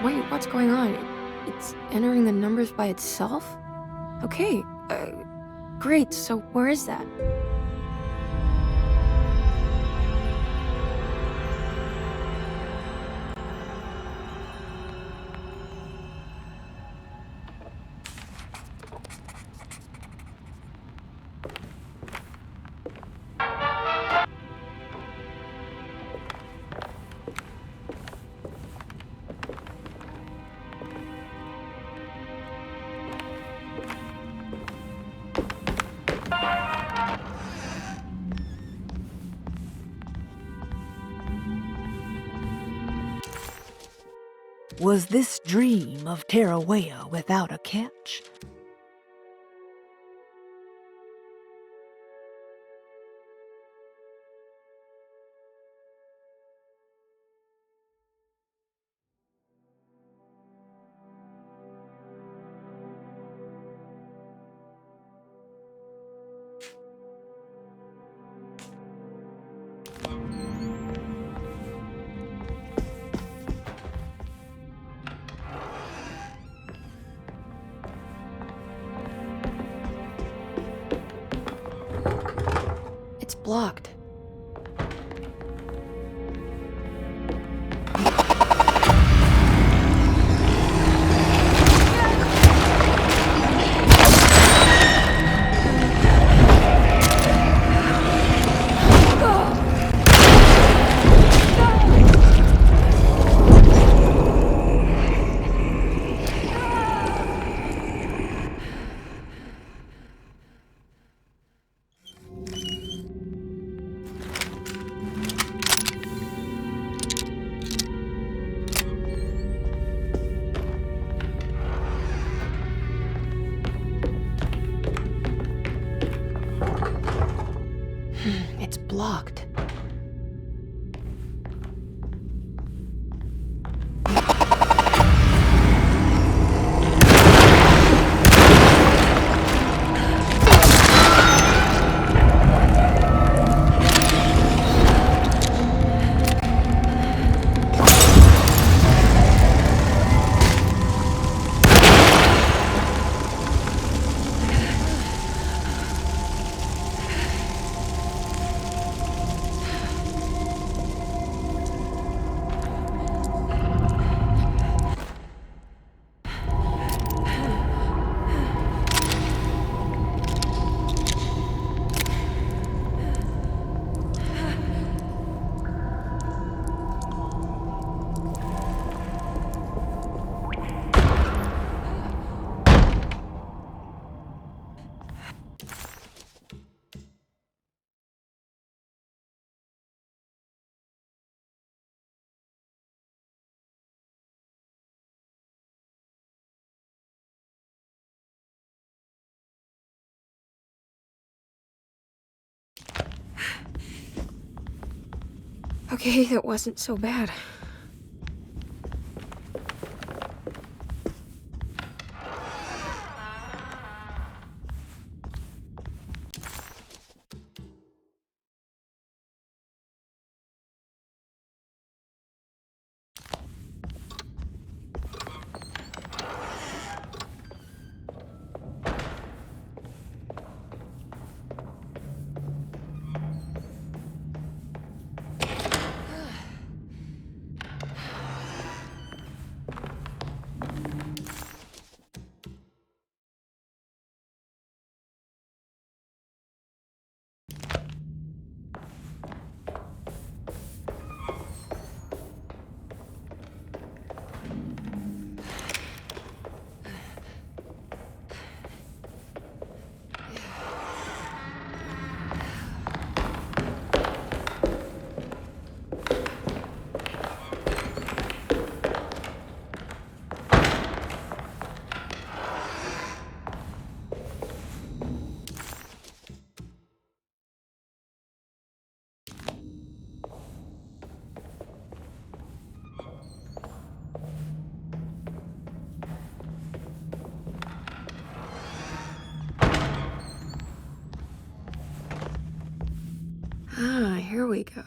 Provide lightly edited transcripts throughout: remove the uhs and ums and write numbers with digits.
Wait, what's going on? It's entering the numbers by itself? Okay, great, so where is that? Was this dream of Tarawea without a catch? It's blocked. Okay, that wasn't so bad. Ah, here we go.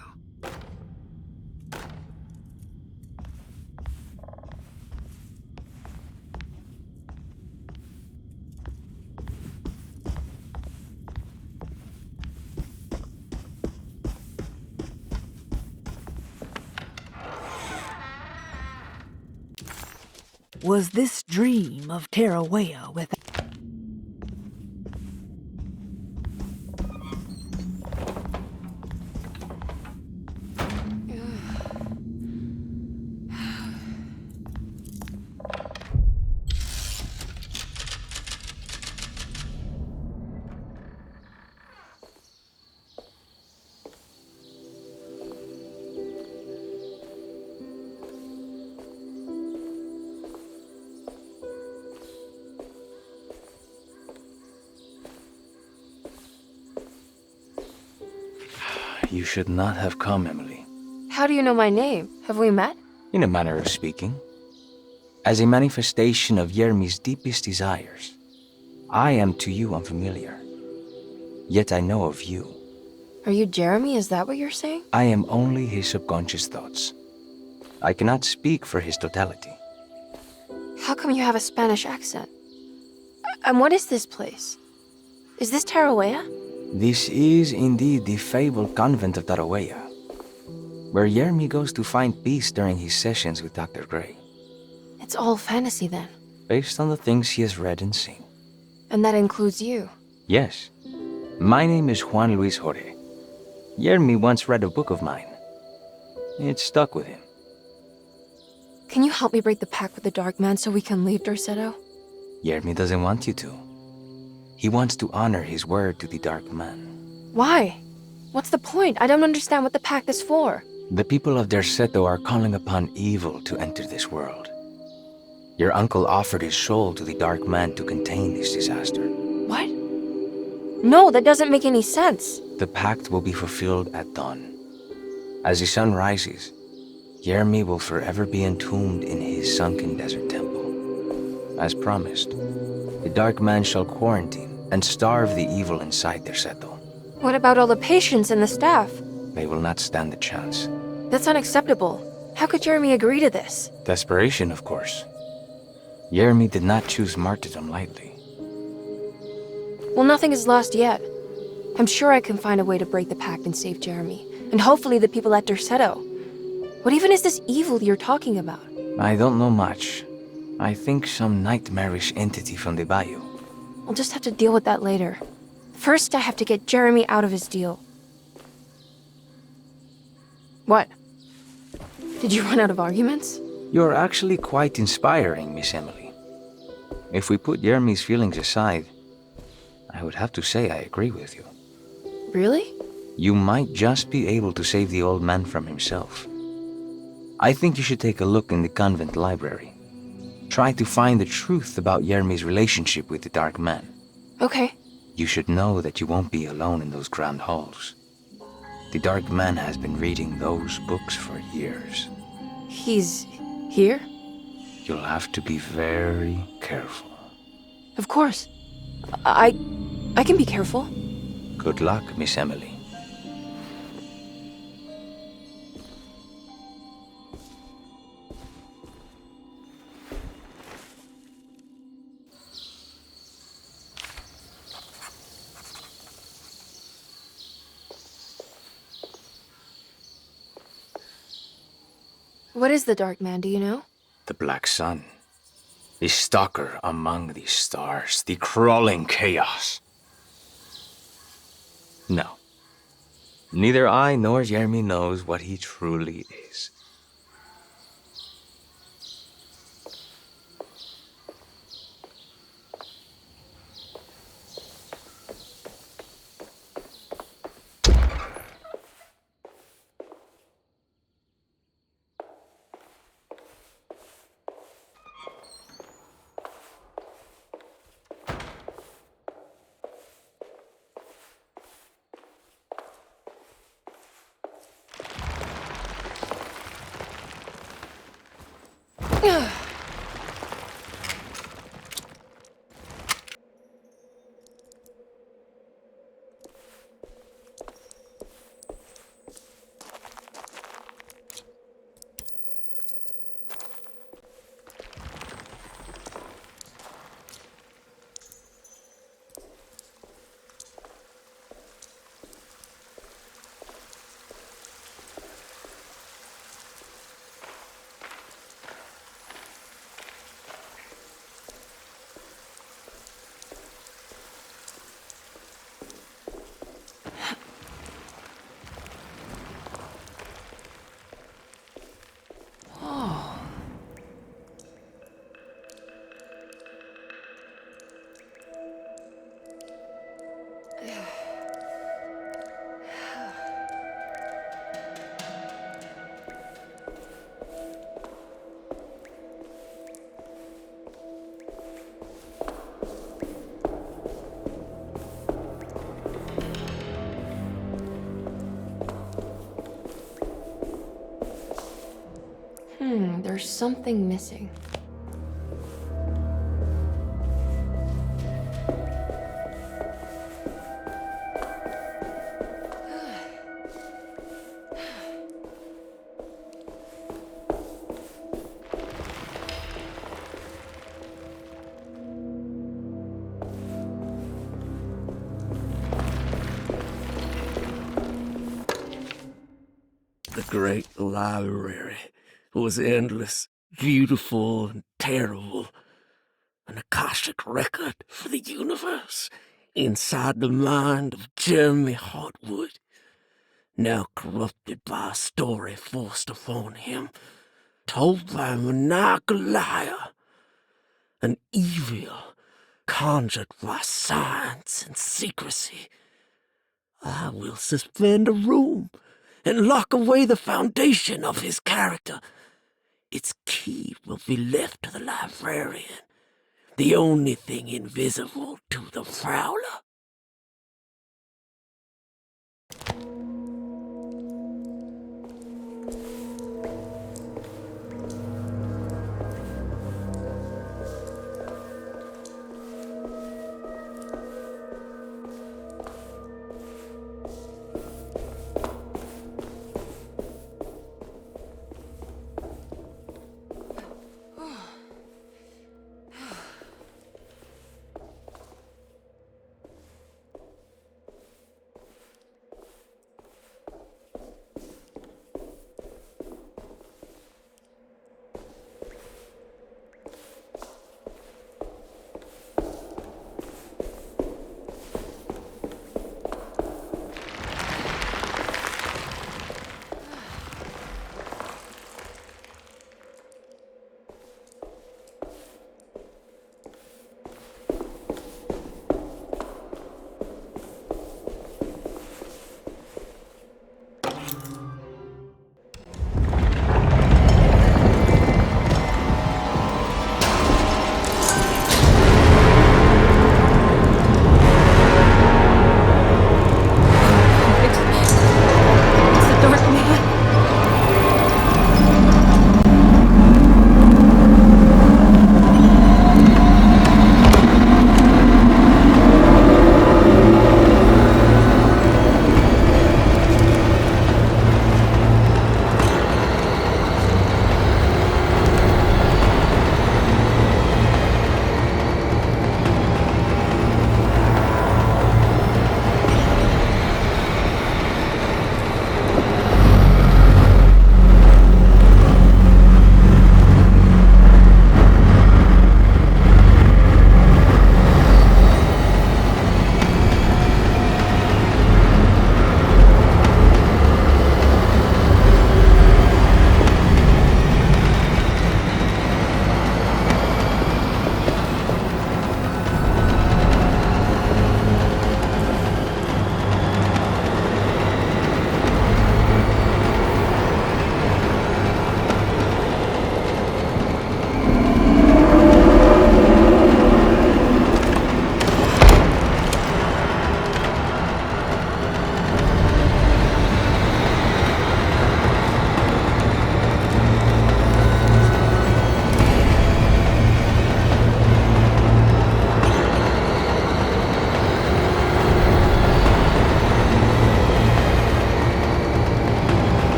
Was this dream of Tarawea without... You should not have come, Emily. How do you know my name? Have we met? In a manner of speaking. As a manifestation of Yermi's deepest desires, I am to you unfamiliar. Yet I know of you. Are you Jeremy? Is that what you're saying? I am only his subconscious thoughts. I cannot speak for his totality. How come you have a Spanish accent? And what is this place? Is this Tarawea? This is indeed the fabled convent of Tarawea, where Yermi goes to find peace during his sessions with Dr. Gray. It's all fantasy then. Based on the things he has read and seen. And that includes you. Yes. My name is Juan Luis Jorge. Yermi once read a book of mine. It stuck with him. Can you help me break the pact with the Dark Man so we can leave Dorsetto? Yermi doesn't want you to. He wants to honor his word to the Dark Man. Why? What's the point? I don't understand what the pact is for. The people of Dorsetto are calling upon evil to enter this world. Your uncle offered his soul to the Dark Man to contain this disaster. What? No, that doesn't make any sense. The pact will be fulfilled at dawn. As the sun rises, Yermi will forever be entombed in his sunken desert temple. As promised, the Dark Man shall quarantine and starve the evil inside Dorsetto. What about all the patients and the staff? They will not stand a chance. That's unacceptable. How could Jeremy agree to this? Desperation, of course. Yermi did not choose martyrdom lightly. Well, nothing is lost yet. I'm sure I can find a way to break the pact and save Jeremy. And hopefully the people at Dorsetto. What even is this evil you're talking about? I don't know much. I think some nightmarish entity from the bayou. I'll just have to deal with that later. First, I have to get Jeremy out of his deal. What? Did you run out of arguments? You're actually quite inspiring, Miss Emily. If we put Yermi's feelings aside, I would have to say I agree with you. Really? You might just be able to save the old man from himself. I think you should take a look in the convent library. Try to find the truth about Yermi's relationship with the Dark Man. Okay. You should know that you won't be alone in those grand halls. The Dark Man has been reading those books for years. He's here? You'll have to be very careful. Of course. I can be careful. Good luck, Miss Emily. What is the Dark Man, do you know? The Black Sun. The stalker among the stars. The crawling chaos. No. Neither I nor Jeremy knows what he truly is. There's something missing. The great library was endless, beautiful, and terrible. An Akashic record for the universe inside the mind of Jeremy Hartwood, now corrupted by a story forced upon him, told by a maniacal liar, an evil conjured by science and secrecy. I will suspend a room and lock away the foundation of his character. Its key will be left to the librarian, the only thing invisible to the Prowler.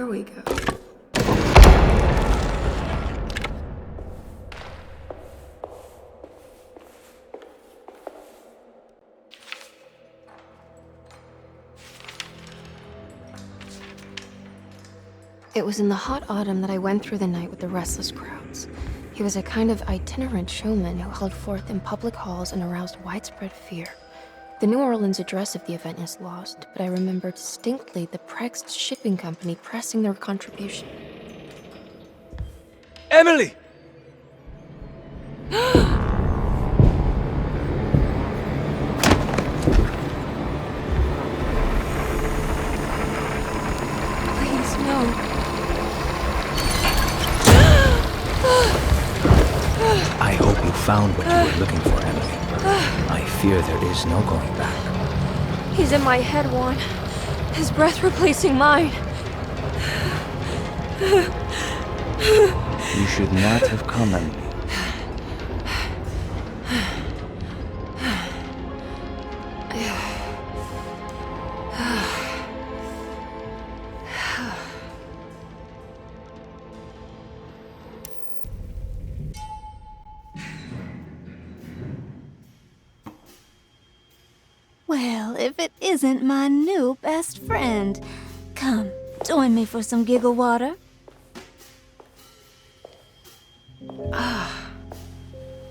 Here we go. It was in the hot autumn that I went through the night with the restless crowds. He was a kind of itinerant showman who held forth in public halls and aroused widespread fear. The New Orleans address of the event is lost, but I remember distinctly the Prext shipping company pressing their contribution. Emily! Please, no. I hope you found what you were looking for, Emily. I fear there is no going back. He's in my head, Juan. His breath replacing mine. You should not have come, Emily. Well, if it isn't my new best friend. Come, join me for some giggle water.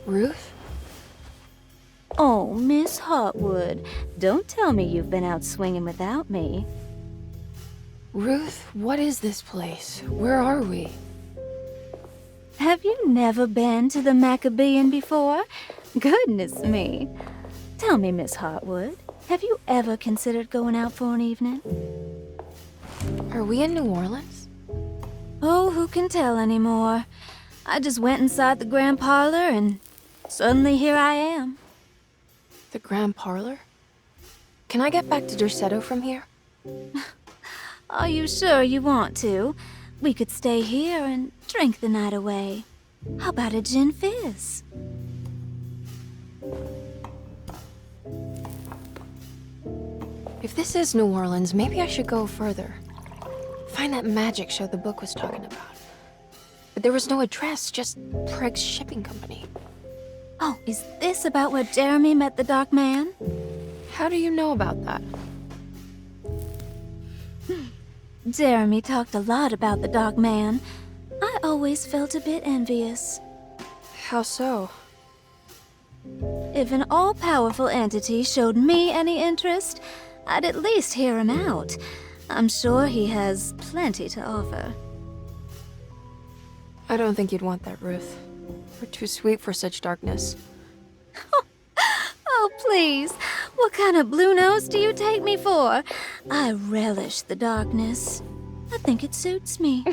Ruth? Oh, Miss Hartwood, don't tell me you've been out swinging without me. Ruth, what is this place? Where are we? Have you never been to the Maccabean before? Goodness me. Tell me, Miss Hartwood, have you ever considered going out for an evening? Are we in New Orleans? Oh, who can tell anymore? I just went inside the grand parlor and suddenly here I am. The Grand Parlor? Can I get back to Derceto from here? Are you sure you want to? We could stay here and drink the night away. How about a gin fizz? If this is New Orleans, maybe I should go further. Find that magic show the book was talking about. But there was no address, just Preg's shipping company. Oh, is this about where Jeremy met the Dark Man? How do you know about that? Jeremy talked a lot about the Dark Man. I always felt a bit envious. How so? If an all-powerful entity showed me any interest, I'd at least hear him out. I'm sure he has plenty to offer. I don't think you'd want that, Ruth. We're too sweet for such darkness. Oh, please. What kind of blue nose do you take me for? I relish the darkness. I think it suits me.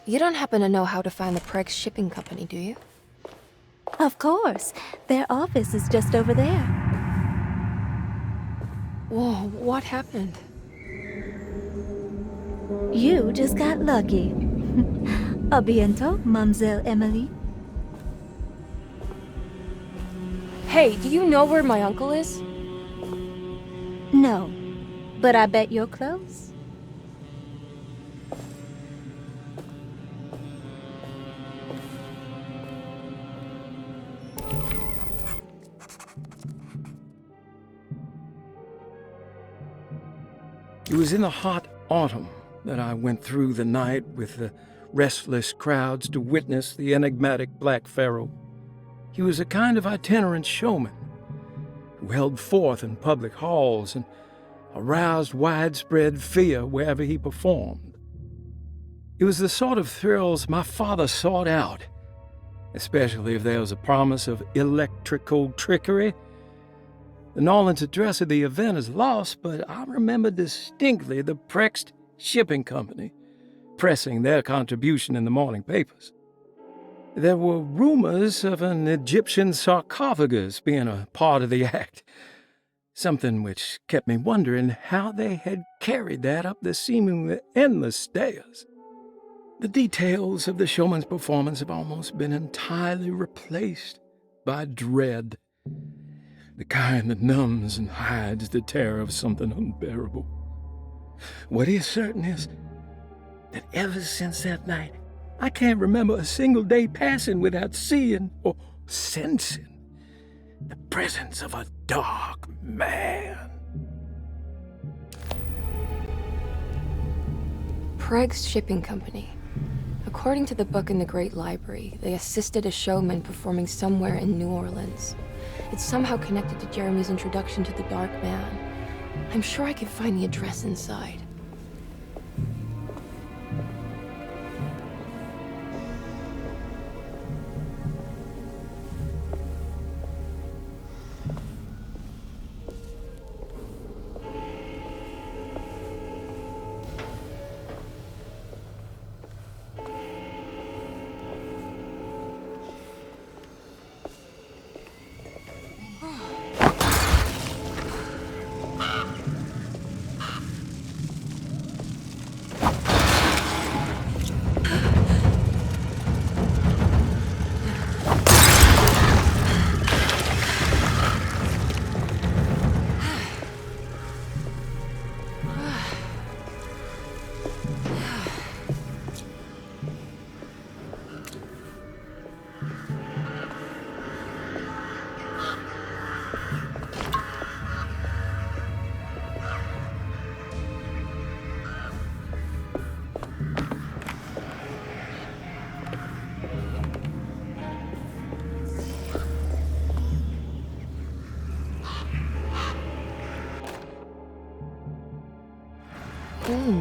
You don't happen to know how to find the Preg's shipping company, do you? Of course. Their office is just over there. Whoa, what happened? You just got lucky. A bientôt, Mademoiselle Emily. Hey, do you know where my uncle is? No, but I bet you're close. It was in the hot autumn that I went through the night with the restless crowds to witness the enigmatic Black Pharaoh. He was a kind of itinerant showman who held forth in public halls and aroused widespread fear wherever he performed. It was the sort of thrills my father sought out, especially if there was a promise of electrical trickery. The Nolan's address of the event is lost, but I remember distinctly the Prext Shipping Company pressing their contribution in the morning papers. There were rumors of an Egyptian sarcophagus being a part of the act, something which kept me wondering how they had carried that up the seemingly endless stairs. The details of the showman's performance have almost been entirely replaced by dread. The kind that numbs and hides the terror of something unbearable. What is certain is that ever since that night, I can't remember a single day passing without seeing or sensing the presence of a dark man. Preg's Shipping Company. According to the book in the Great Library, they assisted a showman performing somewhere in New Orleans. It's somehow connected to Jeremy's introduction to the Dark Man. I'm sure I could find the address inside.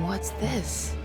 What's this?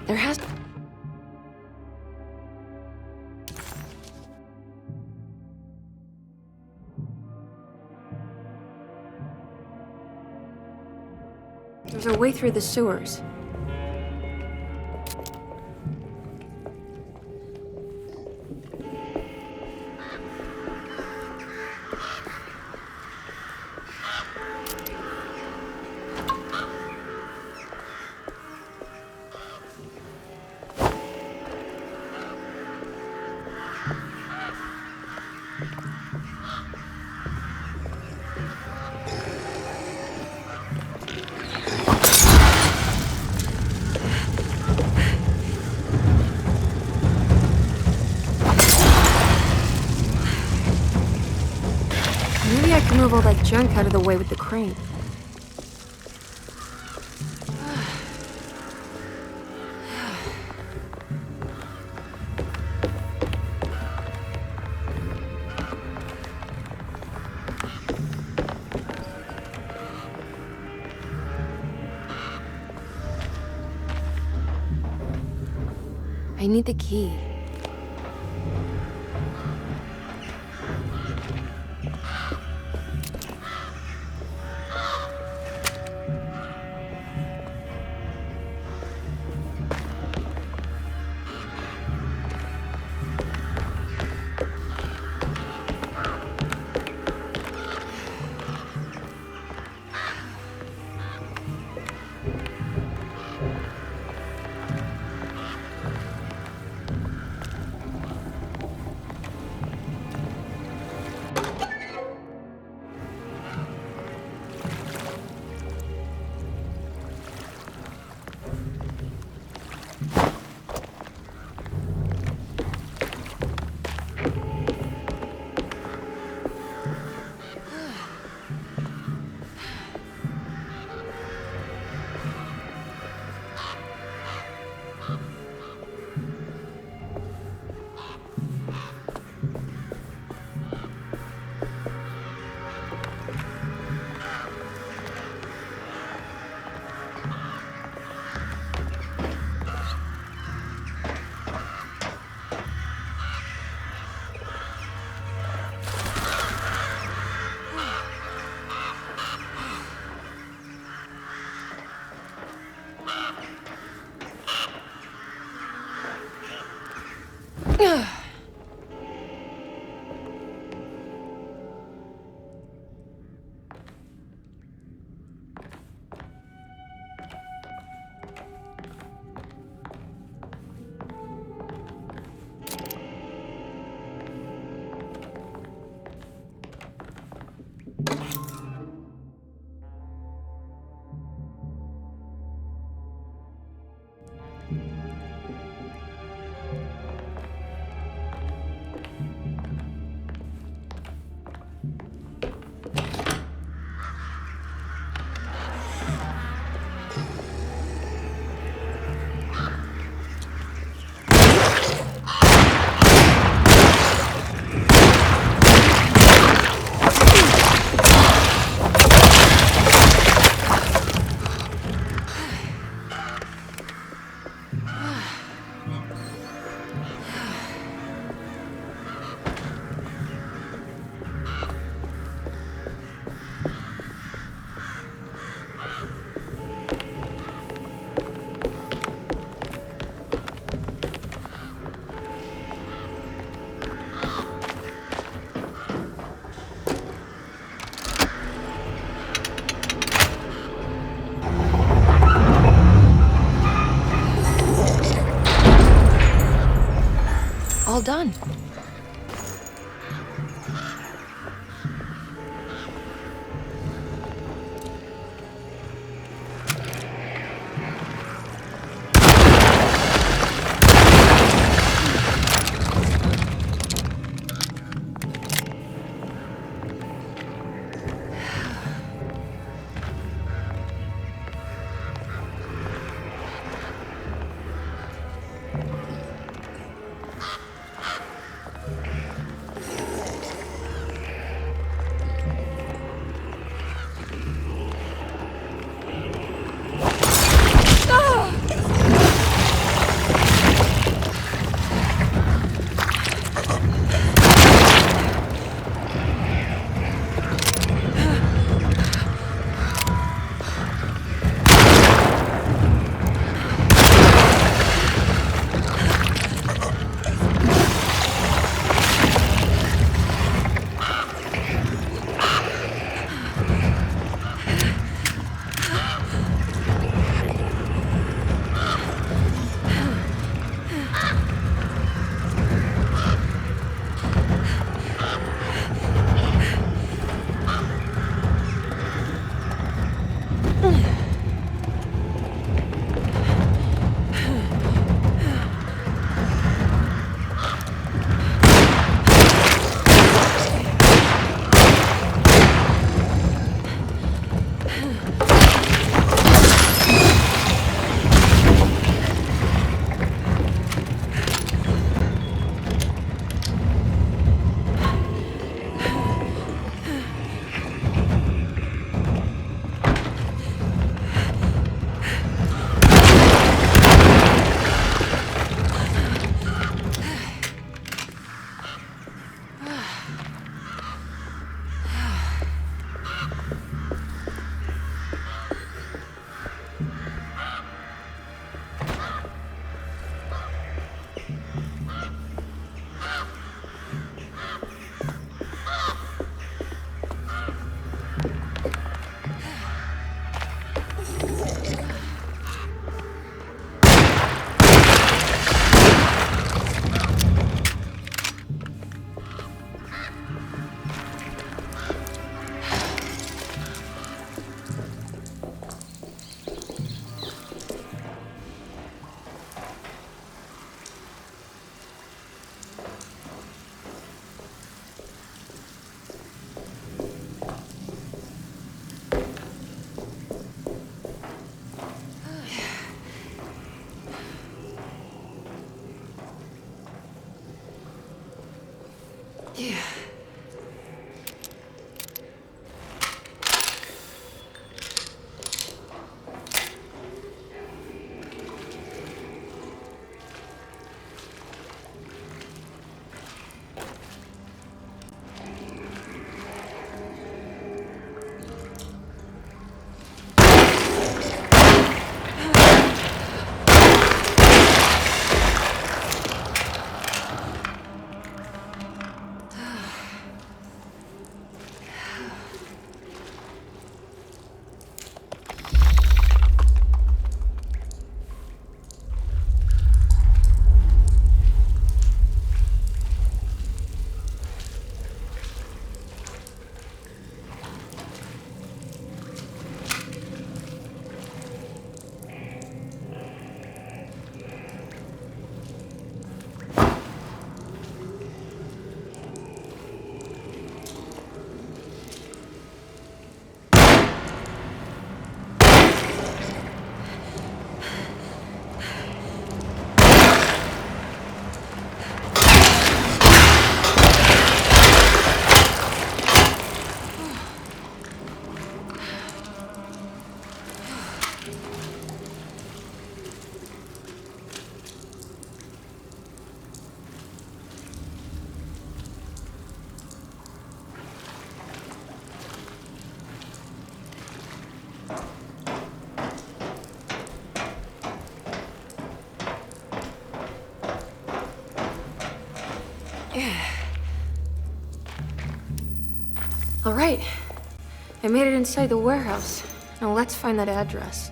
There has... There's a way through the sewers. Maybe I can move all that junk out of the way with the crane. I need the key. done. Yeah. All right. I made it inside the warehouse. Now let's find that address.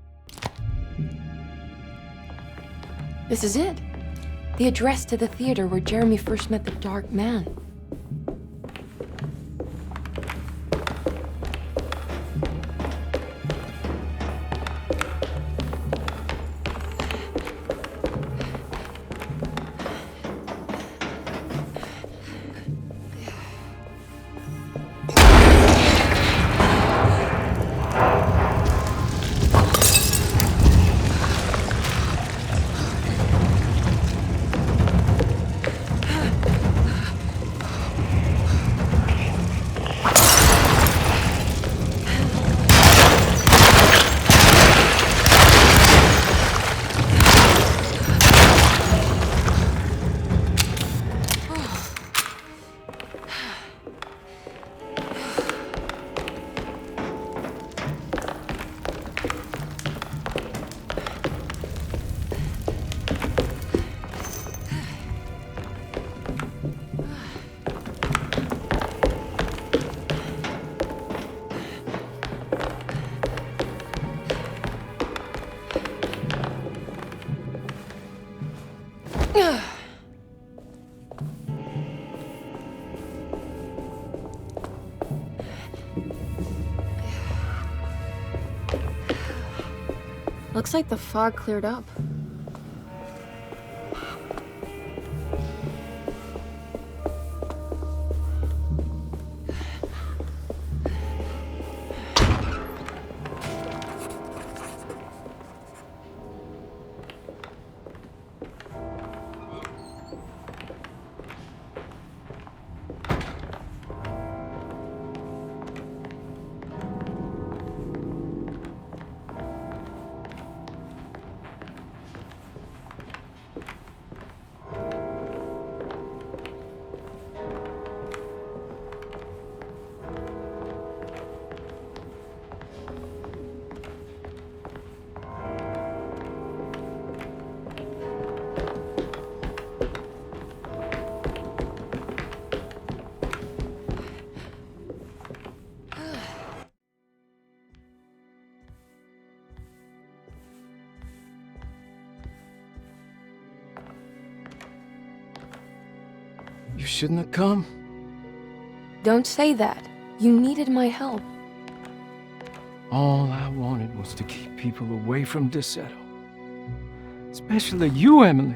This is it. The address to the theater where Jeremy first met the Dark Man. Looks like the fog cleared up. You shouldn't have come. Don't say that. You needed my help. All I wanted was to keep people away from Desetto. Especially you, Emily.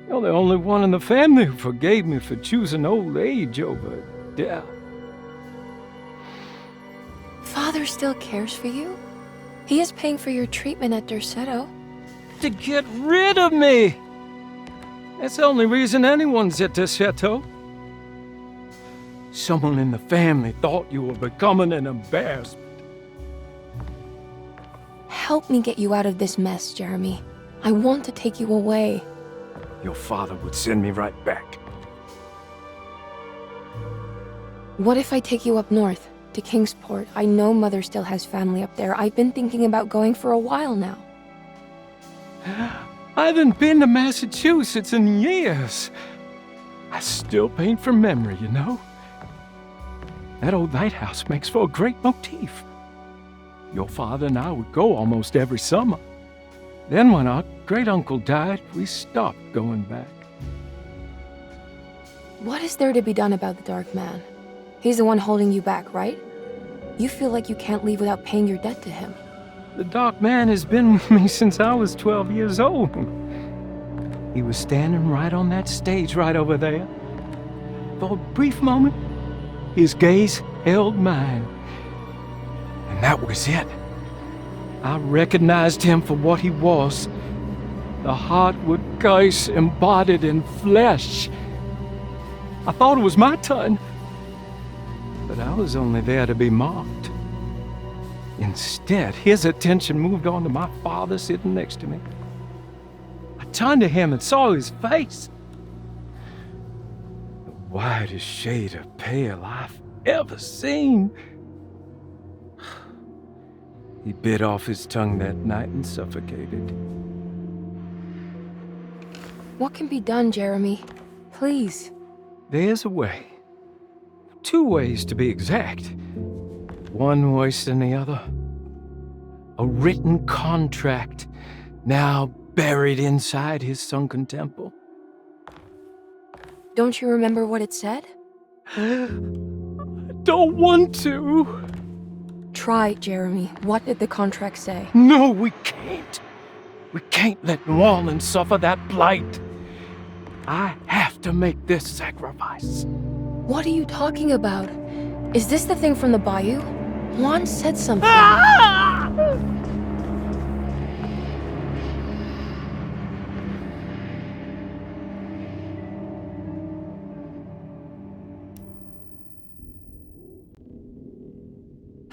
You're the only one in the family who forgave me for choosing old age over death. Father still cares for you? He is paying for your treatment at Derceto. To get rid of me! That's the only reason anyone's at Desetto. Someone in the family thought you were becoming an embarrassment. Help me get you out of this mess, Jeremy. I want to take you away. Your father would send me right back. What if I take you up north, to Kingsport? I know Mother still has family up there. I've been thinking about going for a while now. I haven't been to Massachusetts in years. I still paint from memory, you know? That old lighthouse makes for a great motif. Your father and I would go almost every summer. Then when our great-uncle died, we stopped going back. What is there to be done about the Dark Man? He's the one holding you back, right? You feel like you can't leave without paying your debt to him. The Dark Man has been with me since I was 12 years old. He was standing right on that stage right over there. For a brief moment, his gaze held mine. And that was it. I recognized him for what he was. The Heartwood curse embodied in flesh. I thought it was my turn. But I was only there to be mocked. Instead, his attention moved on to my father sitting next to me. I turned to him and saw his face. The whitest shade of pale I've ever seen. He bit off his tongue that night and suffocated. What can be done, Jeremy? Please. There's a way. 2 ways to be exact. One worse than the other. A written contract, now buried inside his sunken temple. Don't you remember what it said? Don't want to. Try, Jeremy. What did the contract say? No, we can't. We can't let New Orleans suffer that blight. I have to make this sacrifice. What are you talking about? Is this the thing from the bayou? Juan said something.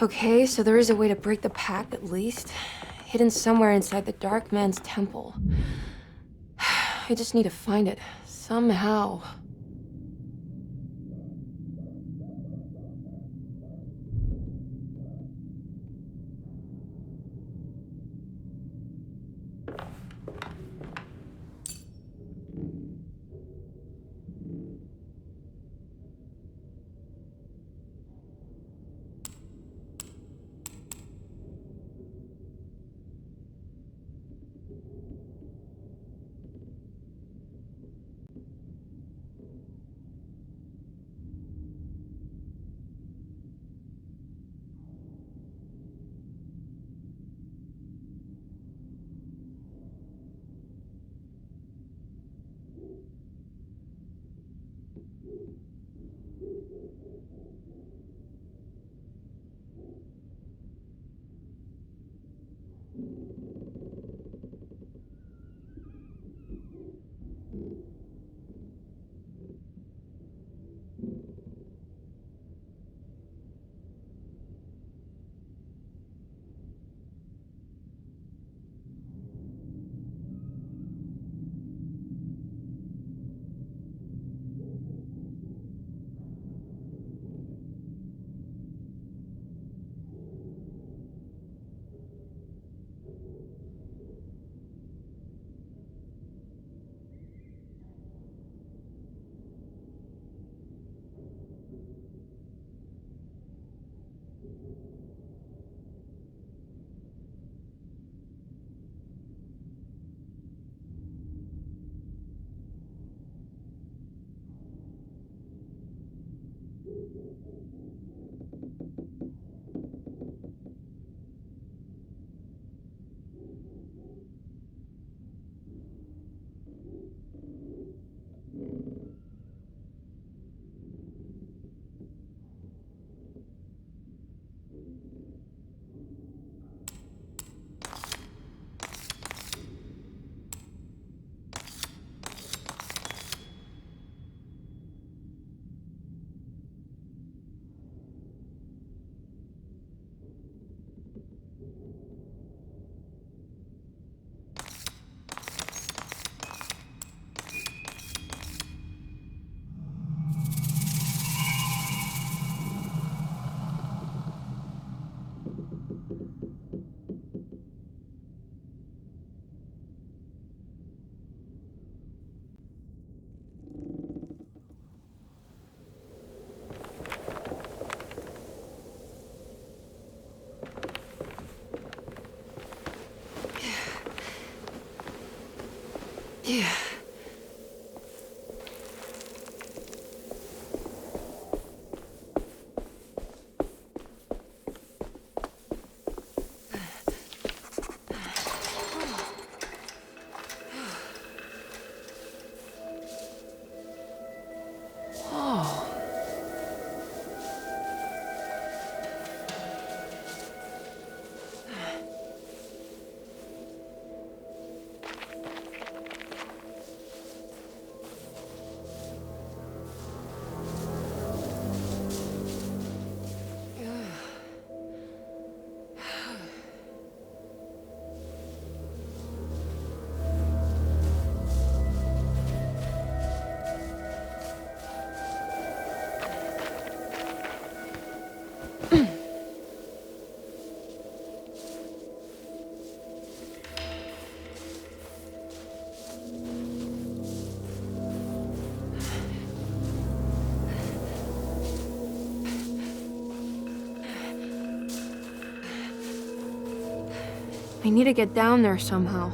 Okay, so there is a way to break the pact at least. Hidden somewhere inside the Dark Man's temple. I just need to find it. Somehow. Yeah. I need to get down there somehow.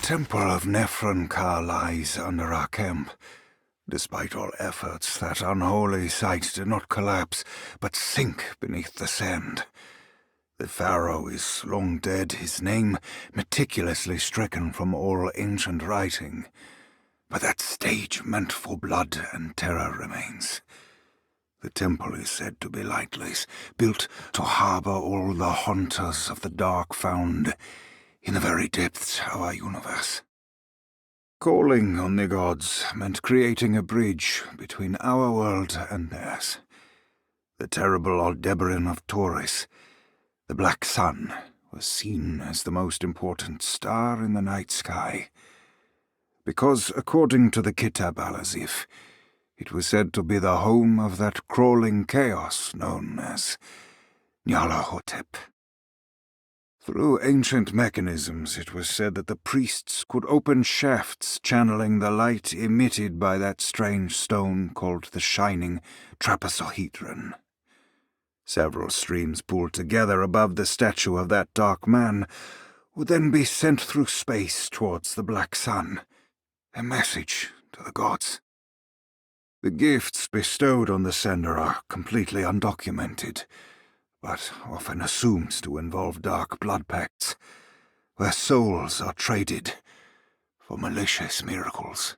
temple of Nephron-Ka lies under our camp. Despite all efforts, that unholy site did not collapse, but sink beneath the sand. The pharaoh is long dead, his name meticulously stricken from all ancient writing. But that stage meant for blood and terror remains. The temple is said to be lightless, built to harbor all the haunters of the dark found in the very depths of our universe. Calling on the gods meant creating a bridge between our world and theirs. The terrible Aldebaran of Taurus, the Black Sun, was seen as the most important star in the night sky. Because, according to the Kitab al-Azif, it was said to be the home of that crawling chaos known as Nyarlathotep. Through ancient mechanisms, it was said that the priests could open shafts channeling the light emitted by that strange stone called the Shining Trapezohedron. Several streams pooled together above the statue of that dark man would then be sent through space towards the Black Sun, a message to the gods. The gifts bestowed on the sender are completely undocumented, but often assumed to involve dark blood pacts, where souls are traded for malicious miracles.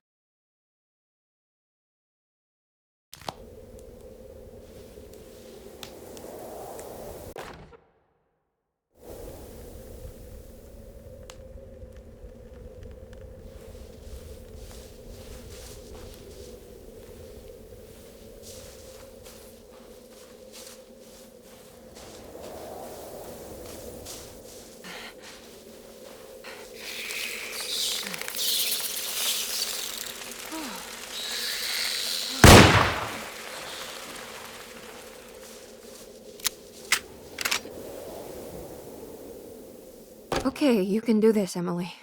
Okay, you can do this, Emily.